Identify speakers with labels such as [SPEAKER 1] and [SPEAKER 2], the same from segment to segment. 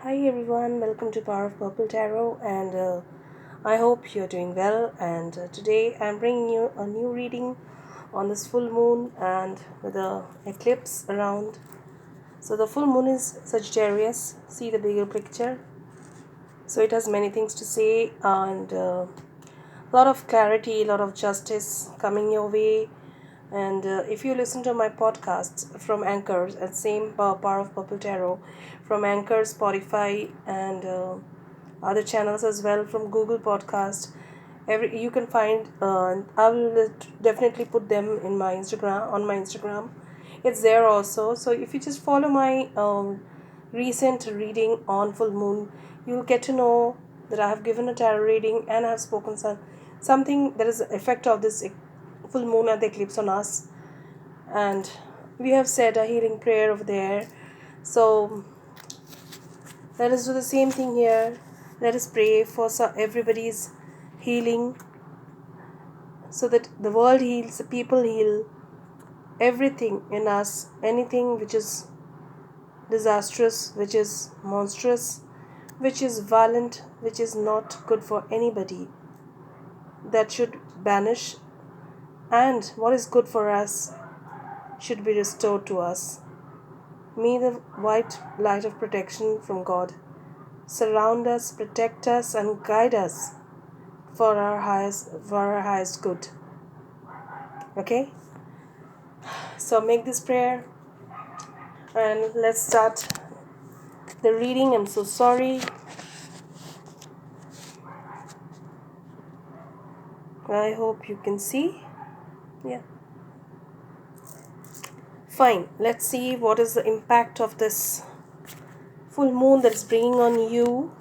[SPEAKER 1] Hi everyone, welcome to Power of Purple Tarot, and I hope you're doing well. And today I'm bringing you a new reading on this full moon and with the eclipse around. So, the full moon is Sagittarius. See the bigger picture. So, it has many things to say and a lot of clarity, a lot of justice coming your way. And if you listen to my podcasts from Anchors and same Power of Purple Tarot from Anchor, Spotify, and other channels as well from Google Podcast, every you can find. I will definitely put them in my Instagram on my Instagram. It's there also. So if you just follow my recent reading on full moon, you'll get to know that I have given a tarot reading and I have spoken something that is the effect of this full moon and the eclipse on us, and we have said a healing prayer over there. So let us do the same thing here. Let us pray for everybody's healing so that the world heals, the people heal, everything in us, anything which is disastrous, which is monstrous, which is violent, which is not good for anybody, that should banish, and what is good for us should be restored to us. May the white light of protection from God surround us, protect us, and guide us for our highest good. Okay? So make this prayer and let's start the reading. I'm so sorry. I hope you can see. Yeah. Fine. Let's see what is the impact of this full moon that's bringing on you.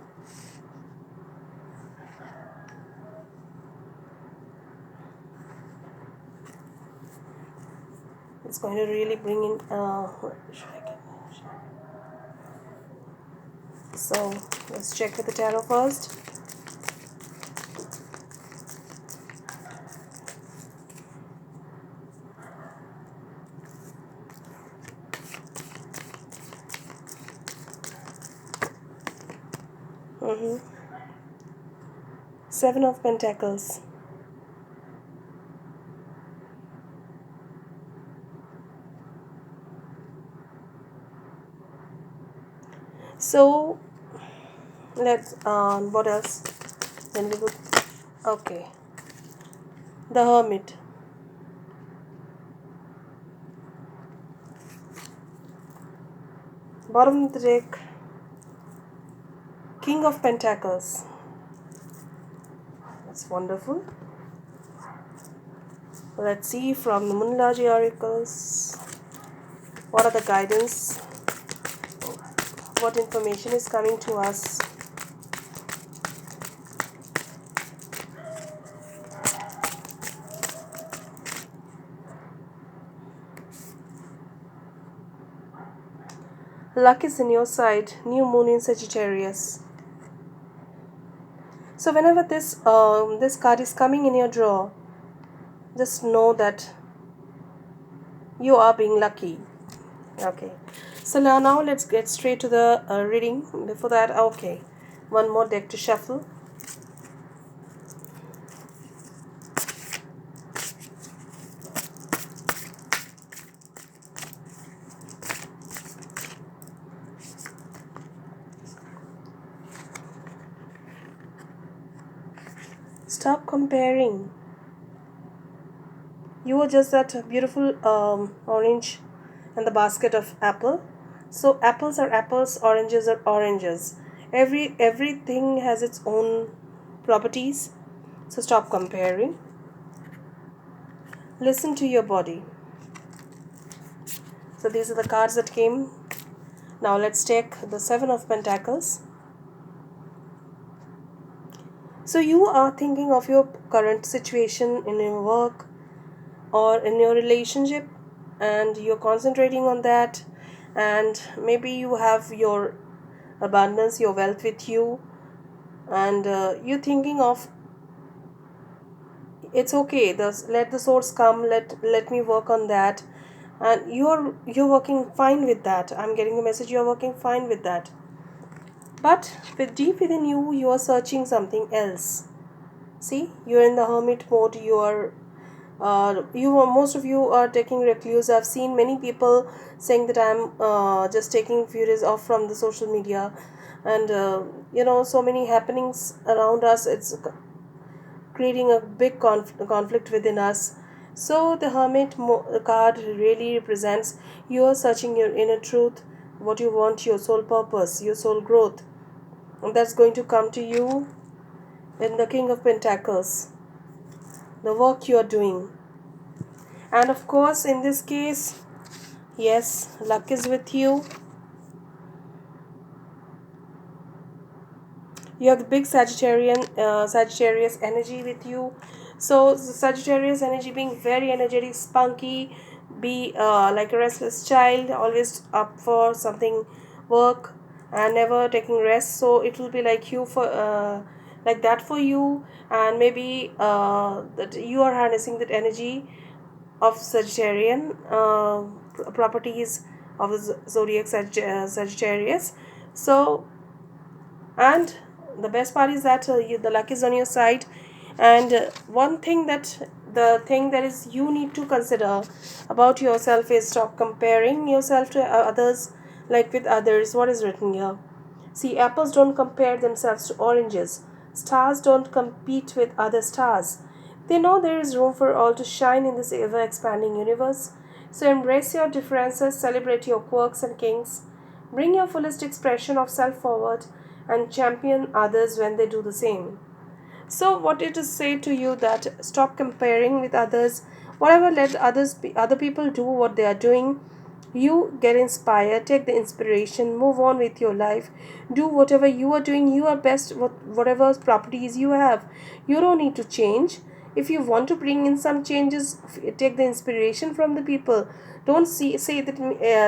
[SPEAKER 1] It's going to really bring in. So let's check with the tarot first. Seven of Pentacles. So let's what else? Then we go. Okay, the Hermit. Bottom of the deck, King of Pentacles. That's wonderful. Let's see from the Moonlaji Oracles. What are the guidance? What information is coming to us? Luck is in your side. New moon in Sagittarius. So whenever this card is coming in your draw, just know that you are being lucky. Okay. So now let's get straight to the reading. Before that, okay, one more deck to shuffle. Stop comparing. You are just that beautiful orange and the basket of apple. So apples are apples, oranges are oranges. Everything has its own properties. So stop comparing. Listen to your body. So these are the cards that came. Now let's take the Seven of Pentacles. So you are thinking of your current situation in your work or in your relationship, and you're concentrating on that, and maybe you have your abundance, your wealth with you, and you're thinking of it's okay, let the source come, let me work on that, and you're working fine with that. I'm getting the message you're working fine with that, But with deep within you, you are searching something else. See, you're in the hermit mode. Most of you are taking recluse. I've seen many people saying that I'm just taking few days off from the social media, and so many happenings around us. It's creating a big conflict within us. So the card really represents you are searching your inner truth, what you want, your soul purpose, your soul growth, and that's going to come to you in the King of Pentacles, the work you are doing. And of course, in this case, yes, luck is with you. You have the big Sagittarius energy with you. So the Sagittarius energy being very energetic, spunky, be like a restless child, always up for something work and never taking rest. So it will be like you for like that for you, and maybe that you are harnessing that energy of Sagittarian properties of the zodiac Sagittarius. So, and the best part is that the luck is on your side. And the thing that is you need to consider about yourself is stop comparing yourself to others, like with others. What is written here? See, apples don't compare themselves to oranges. Stars don't compete with other stars. They know there is room for all to shine in this ever expanding universe. So embrace your differences, celebrate your quirks and kinks, bring your fullest expression of self forward, and champion others when they do the same. So, what it is say to you that stop comparing with others. Whatever let other people do what they are doing, you get inspired, take the inspiration, move on with your life, do whatever you are doing. You are best whatever properties you have. You don't need to change. If you want to bring in some changes, take the inspiration from the people. Don't say that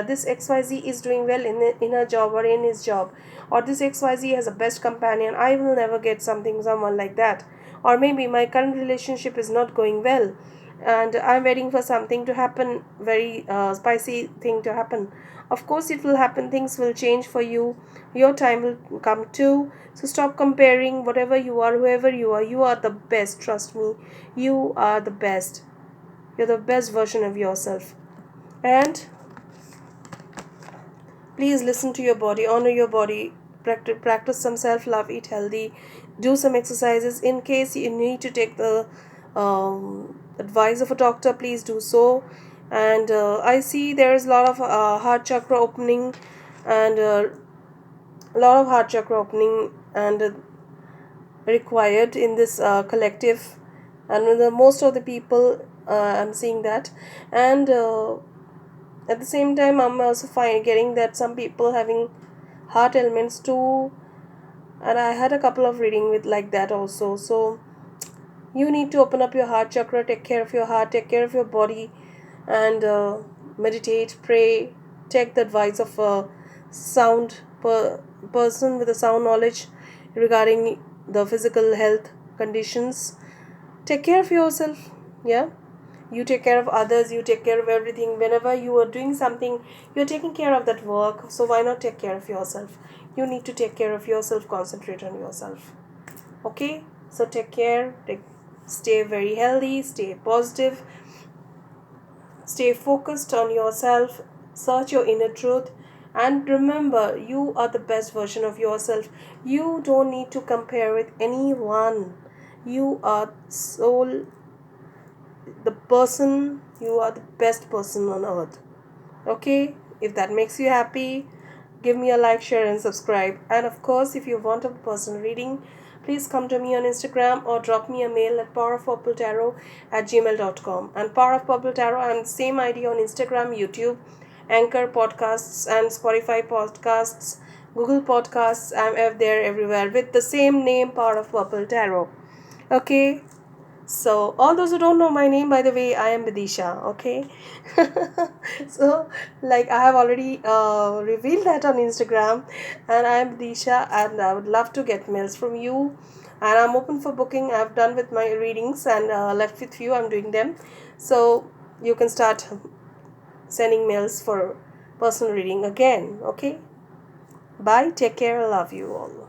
[SPEAKER 1] this XYZ is doing well in her job or in his job, or this XYZ has a best companion. I will never get someone like that. Or maybe my current relationship is not going well, and I'm waiting for something to happen, very spicy thing to happen. Of course, it will happen. Things will change for you. Your time will come too. So stop comparing. Whatever you are, whoever you are the best. Trust me, you are the best. You're the best version of yourself. And please listen to your body, honor your body, practice some self love, eat healthy, do some exercises. In case you need to take the advice of a doctor, please do so. And I see there is a lot of heart chakra opening, and a lot of heart chakra opening and required in this collective, and most of the people I'm seeing that. And at the same time, I'm also getting that some people having heart ailments too, and I had a couple of reading with like that also. So you need to open up your heart chakra, take care of your heart, take care of your body, and meditate, pray, take the advice of a sound person with a sound knowledge regarding the physical health conditions. Take care of yourself. Yeah, you take care of others, you take care of everything. Whenever you are doing something, you're taking care of that work, so why not take care of yourself? You need to take care of yourself, concentrate on yourself. Okay, so take care, stay very healthy, stay positive, stay focused on yourself, search your inner truth, and remember, you are the best version of yourself. You don't need to compare with anyone. You are soul, the person, you are the best person on earth. Okay, if that makes you happy, give me a like, share, and subscribe. And of course, if you want a personal reading, please come to me on Instagram or drop me a mail at powerofpurpletarot@gmail.com. And Power of Purple Tarot, I'm the same ID on Instagram, YouTube, Anchor Podcasts, and Spotify Podcasts, Google Podcasts. I'm there everywhere with the same name, Power of Purple Tarot. Okay, so, all those who don't know my name, by the way, I am Vidisha, okay? So, like, I have already revealed that on Instagram, and I am Vidisha, and I would love to get mails from you. And I'm open for booking. I've done with my readings and left with you, I'm doing them. So, you can start sending mails for personal reading again, okay? Bye, take care, love you all.